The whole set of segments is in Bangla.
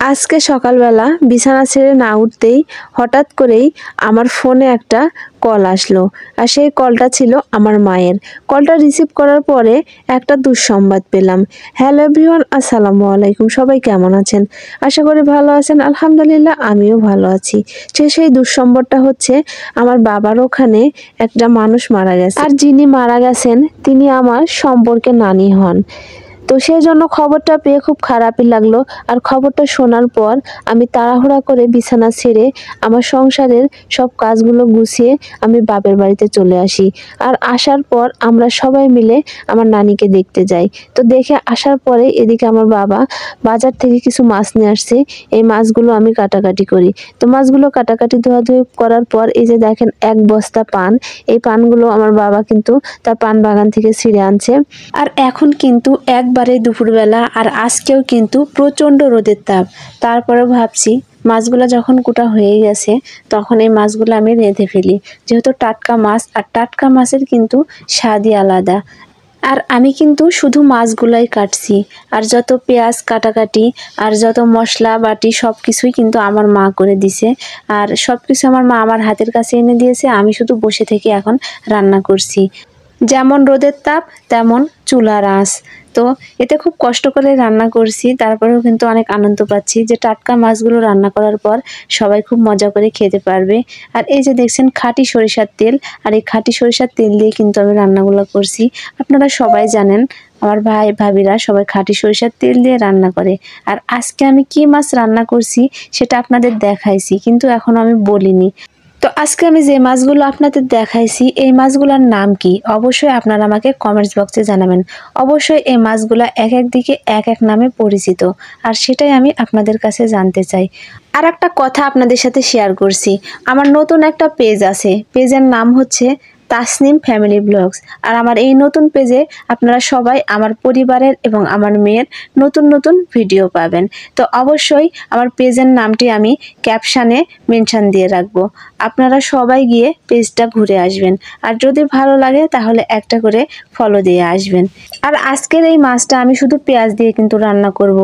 আজকে সকালবেলা বিছানা ছেড়ে না উঠতেই হঠাৎ করেই আমার ফোনে একটা কল আসলো। আর সেই কলটা ছিল আমার মায়ের। কলটা রিসিভ করার পরে একটা দুঃসংবাদ পেলাম। হ্যালো এভরিওয়ান, আসসালামু আলাইকুম। সবাই কেমন আছেন? আশা করি ভালো আছেন। আলহামদুলিল্লাহ আমিও ভালো আছি। সেই দুঃসংবাদটা হচ্ছে আমার বাবার ওখানে একটা মানুষ মারা গেছে। আর যিনি মারা গেছেন তিনি আমার সম্পর্কে নানি হন। তো সেই জন্য খবরটা পেয়ে খুব খারাপই লাগলো। আর খবরটা শোনার পর আমি তাড়াহুড়া করে বিছানা ছেড়ে আমার সংসারের সব কাজগুলো গুছিয়ে আমি বাপের বাড়িতে চলে আসি। আর আসার পর আমরা সবাই মিলে আমার নানিকে দেখতে যাই। তো দেখে আসার পরে এদিকে আমার বাবা বাজার থেকে কিছু মাছ নিয়ে আসছে। এই মাছগুলো আমি কাটাকাটি করি। তো মাছগুলো কাটাকাটি ধোয়াধুয়ি করার পর এই যে দেখেন এক বস্তা পান। এই পানগুলো আমার বাবা কিন্তু তার পান বাগান থেকে ছিঁড়ে আনছে। আর এখন কিন্তু একবারে দুপুরবেলা, আর আজকেও কিন্তু প্রচণ্ড রোদের তাপ। তারপরে ভাবছি মাছগুলো যখন কুটা হয়ে গেছে তখন এই মাছগুলো আমি রেঁধে ফেলি, যেহেতু টাটকা মাছ, আর টাটকা মাছের কিন্তু স্বাদই আলাদা। আর আমি কিন্তু শুধু মাছগুলাই কাটছি, আর যত পেঁয়াজ কাটাকাটি আর যত মশলা বাটি সব কিছুই কিন্তু আমার মা করে দিছে। আর সব কিছু আমার মা আমার হাতের কাছে এনে দিয়েছে, আমি শুধু বসে থেকে এখন রান্না করছি। যেমন রোদের তাপ তেমন চুলার আঁচ। তো এতে খুব কষ্ট করে রান্না করছি, তারপরেও কিন্তু অনেক আনন্দ পাচ্ছি যে টাটকা মাছগুলো রান্না করার পর সবাই খুব মজা করে খেতে পারবে। আর এই যে দেখছেন খাঁটি সরিষার তেল, আর এই খাঁটি সরিষার তেল দিয়ে কিন্তু আমি রান্নাগুলো করছি। আপনারা সবাই জানেন আমার ভাই ভাবিরা সবাই খাঁটি সরিষার তেল দিয়ে রান্না করে। আর আজকে আমি কি মাছ রান্না করছি সেটা আপনাদের দেখাইছি, কিন্তু এখনো আমি বলিনি। তো আজকে আমি যে মাছগুলো আপনাদের দেখাইছি এই মাছগুলোর নাম কি অবশ্যই আপনারা আমাকে কমেন্টস বক্সে জানাবেন। অবশ্যই এই মাছগুলো এক এক দিকে এক এক নামে পরিচিত, আর সেটাই আমি আপনাদের কাছে জানতে চাই। আর একটা কথা আপনাদের সাথে শেয়ার করছি, আমার নতুন একটা পেজ আছে, পেজের নাম হচ্ছে তাসনিম ফ্যামিলি ব্লগস। আর আমার এই নতুন পেজে আপনারা সবাই আমার পরিবারের এবং আমার মেয়ের নতুন নতুন ভিডিও পাবেন। তো অবশ্যই আমার পেজের নামটি আমি ক্যাপশানে মেনশন দিয়ে রাখবো, আপনারা সবাই গিয়ে পেজটা ঘুরে আসবেন। আর যদি ভালো লাগে তাহলে একটা করে ফলো দিয়ে আসবেন। আর আজকের এই মাছটা আমি শুধু পেঁয়াজ দিয়ে কিন্তু রান্না করব।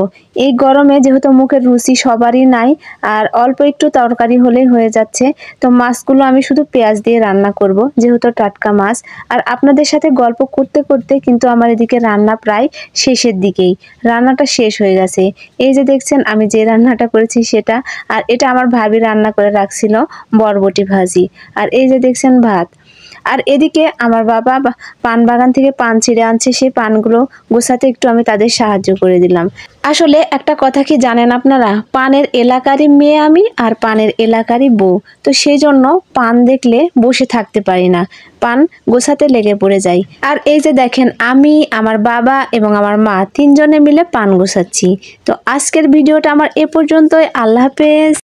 এই গরমে যেহেতু মুখের রুচি সবারই নাই, আর অল্প একটু তরকারি হলেই হয়ে যাচ্ছে, তো মাছগুলো আমি শুধু পেঁয়াজ দিয়ে রান্না করব, যেহেতু টাটকা মাছ। আর আপনাদের সাথে গল্প করতে করতে কিন্তু আমার এদিকে রান্না প্রায় শেষের দিকেই, রান্নাটা শেষ হয়ে গেছে। এই যে দেখছেন আমি যে রান্নাটা করেছি সেটা, আর এটা আমার ভাবি রান্না করে রাখছিল বরবটি ভাজি। আর এই যে দেখছেন ভাত। আর এদিকে আমার বাবা পান বাগান থেকে পান ছিঁড়ে আনছে, সেই পানগুলো গোছাতে একটু আমি তাদের সাহায্য করে দিলাম। আসলে একটা কথা কি জানেন আপনারা, পানের এলাকারই মেয়ে আমি, আর পানের এলাকারই বউ। তো সেই জন্য পান দেখলে বসে থাকতে পারি না, পান গোছাতে লেগে পড়ে যাই। আর এই যে দেখেন আমি, আমার বাবা এবং আমার মা তিনজনে মিলে পান গোছাচ্ছি। তো আজকের ভিডিওটা আমার এ পর্যন্তই। আল্লাহ হাফেজ।